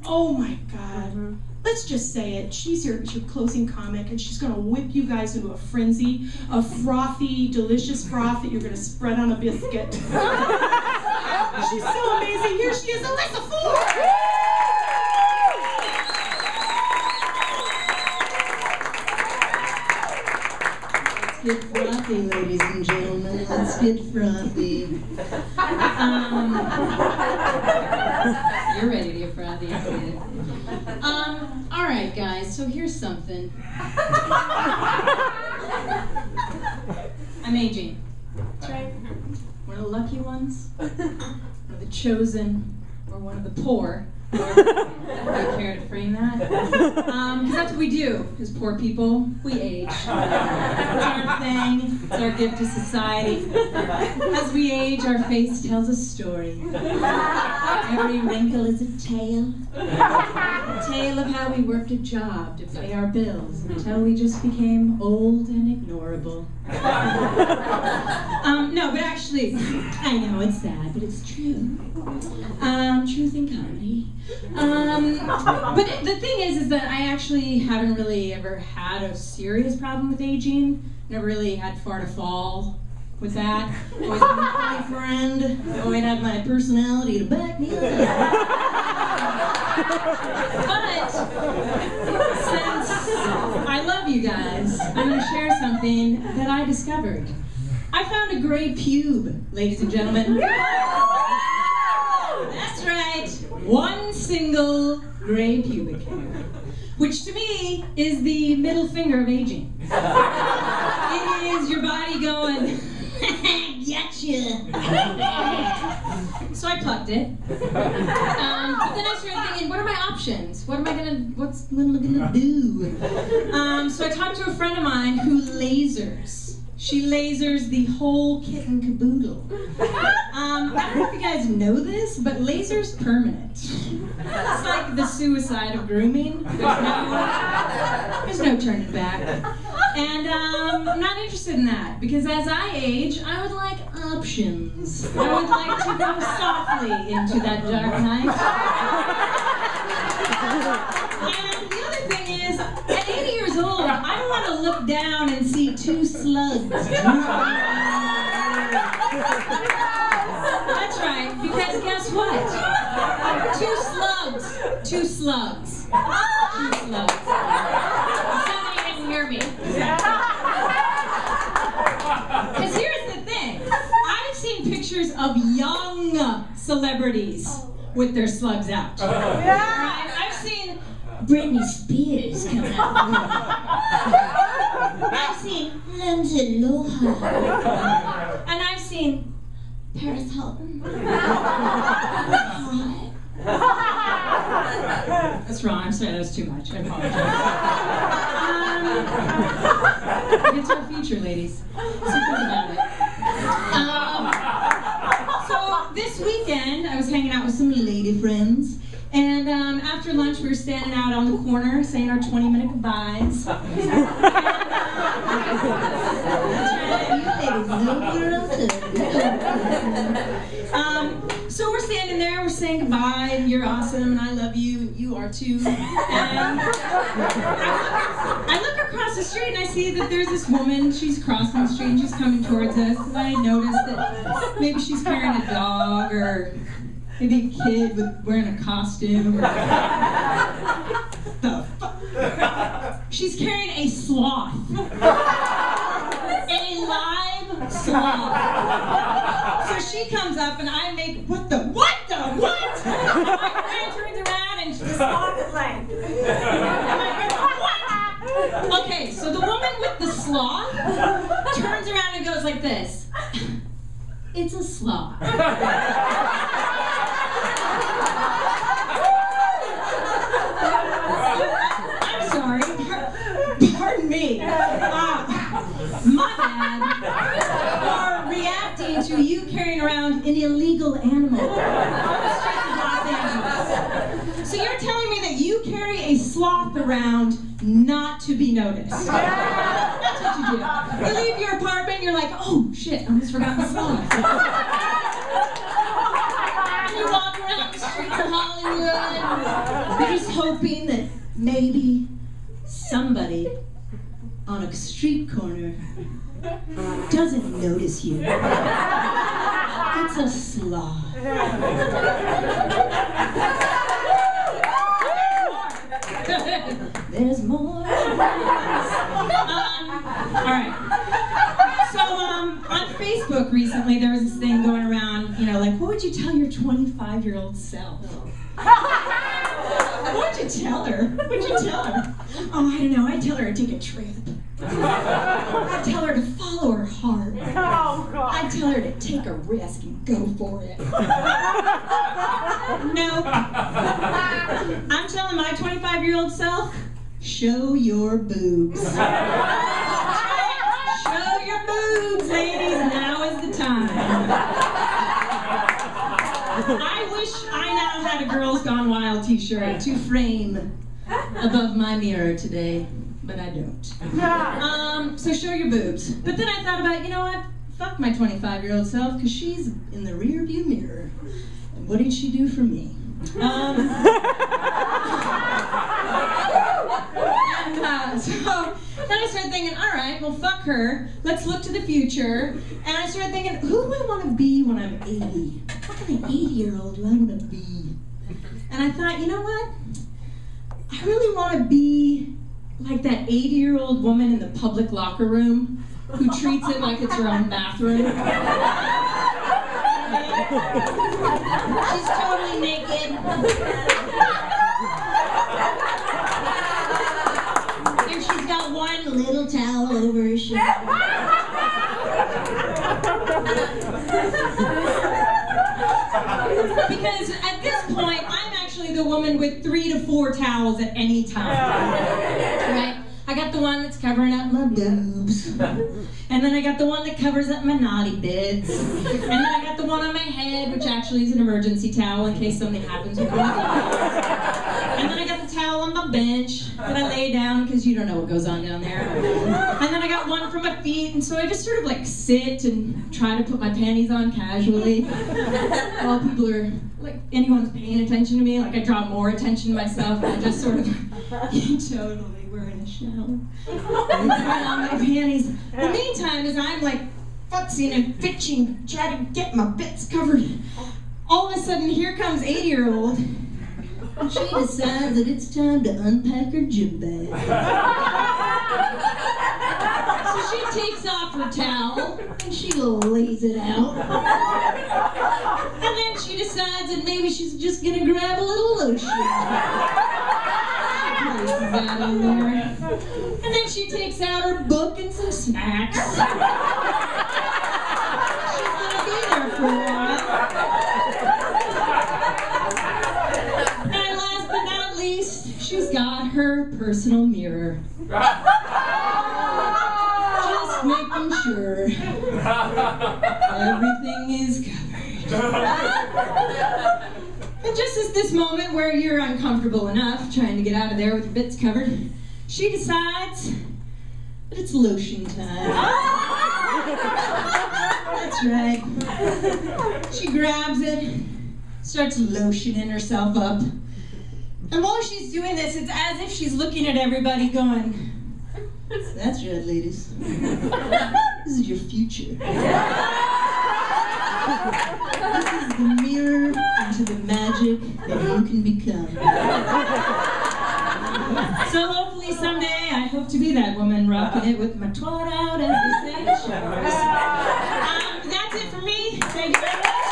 Oh my God. Let's just say it. She's your closing comic, and she's gonna whip you guys into a frenzy, a frothy, delicious froth that you're gonna spread on a biscuit. She's so amazing. Here she is, Alissa Ford. Let's get frothy, ladies and gentlemen. Let's get frothy. You're ready to get frothy. I see it. All right, guys. So here's something. I'm aging. That's right. One of the lucky ones, one of the chosen, or one of the poor. Do you care to frame that? Because that's what we do as poor people. We age. It's our thing. It's our gift to society. As we age, our face tells a story. Every wrinkle is a tale. A tale of how we worked a job to pay our bills until we just became old and ignorable. No, but actually, I know it's sad, but it's true. Truth in comedy. But the thing is that I actually haven't really ever had a serious problem with aging. Never really had far to fall with that. Always been a funny friend. Always had my personality to back me up. But since I love you guys, I'm going to share something that I discovered. I found a gray pube, ladies and gentlemen. That's right, one single gray pubic hair, which to me is the middle finger of aging. It is your body going, gotcha. So I plucked it. But then I started thinking, what are my options? What am I gonna do? So I talked to a friend of mine who lasers. She lasers the whole kit and caboodle. I don't know if you guys know this, but laser's permanent. It's like the suicide of grooming. There's no turning back. And I'm not interested in that, because as I age, I would like options. I would like to go softly into that dark night. And the other thing is, at 80 years old, I don't want to look down and see two slugs. That's right, because guess what? Two slugs. Two slugs. Somebody didn't hear me. Because here's the thing. I've seen pictures of young celebrities with their slugs out. Right? I've seen Britney Spears coming out. I've seen Lindsay Lohan. And I've seen Paris Hilton. That's wrong. I'm sorry, that was too much. I apologize. It's our future, ladies. So think about it. So this weekend, I was hanging out with some lady friends. And after lunch, we were standing out on the corner saying our 20-minute goodbyes. That's right, you ladies know what I'm doing. So we're standing there, we're saying goodbye, and you're awesome, and I love you, and you are too. And I look across the street, and I see that there's this woman, she's crossing the street, and she's coming towards us, and I noticed that maybe she's carrying a dog, or maybe a kid wearing a costume. The fuck? She's carrying a sloth. A live sloth. So she comes up and I make, what? My friend turns around and the sloth is like, what? Okay, so the woman with the sloth turns around and goes like this. It's a sloth. I'm sorry. Pardon me. My bad. For reacting to you carrying around an illegal animal on the streets of Los Angeles. So you're telling me that you carry a sloth around not to be noticed? That's what you do. You leave your apartment, you're like, oh shit, I almost forgot the sloth. You walk around the streets of Hollywood good. You're just hoping that maybe somebody on a street corner doesn't notice you. It's a slob. There's more. Alright. So, on Facebook recently, there was this thing going around, you know, like, what would you tell your 25-year-old self? What would you tell her? What would you tell her? Oh, I don't know. I'd tell her to take a trip. I'd tell her to follow her heart. I'd tell her to take a risk and go for it. No. I'm telling my 25-year-old self, show your boobs. Show your boobs, ladies. Now is the time. I wish I now had a Girls Gone Wild t-shirt to frame above my mirror today, but I don't. So show your boobs. But then I thought about, you know what? Fuck my 25-year-old self, because she's in the rearview mirror. And what did she do for me? So then I started thinking, all right, well, fuck her. Let's look to the future. And I started thinking, who do I want to be when I'm 80? What kind of 80-year-old do I want to be? And I thought, you know what? I really want to be like that 80-year-old woman in the public locker room who treats it like it's her own bathroom. She's totally naked. And she's got one little towel over her shoulder. Because at this point, I'm actually the woman with 3 to 4 towels at any time. Right? I got the one that's covering up my boobs. And then I got the one that covers up my naughty bits. And then I got the one on my head, which actually is an emergency towel in case something happens with my eyes. And then I got the towel on my bench that I lay down because you don't know what goes on down there. And then I got one for my feet, and so I just sort of like sit and try to put my panties on casually while people are, like, anyone's paying attention to me. Like, I draw more attention to myself, and I just sort of totally. We're in a shower. And I on my panties. In the meantime, as I'm like futzing and fitching, trying to get my bits covered, all of a sudden here comes 80-year-old. She decides that it's time to unpack her gym bag. So she takes off her towel and she lays it out. And then she decides that maybe she's just gonna grab a little lotion. That in there. And then she takes out her book and some snacks. She's gonna be there for a while. And last but not least, she's got her personal mirror. Just making sure everything is covered. And just as this moment where you're uncomfortable enough trying to get out of there with your bits covered, she decides that it's lotion time. That's right. She grabs it, starts lotioning herself up. And while she's doing this, it's as if she's looking at everybody going, that's right, ladies. This is your future. This is the mirror into the magic that you can become. So hopefully someday I hope to be that woman rocking it with my twat out, as they say in the showers. That's it for me. Thank you very much.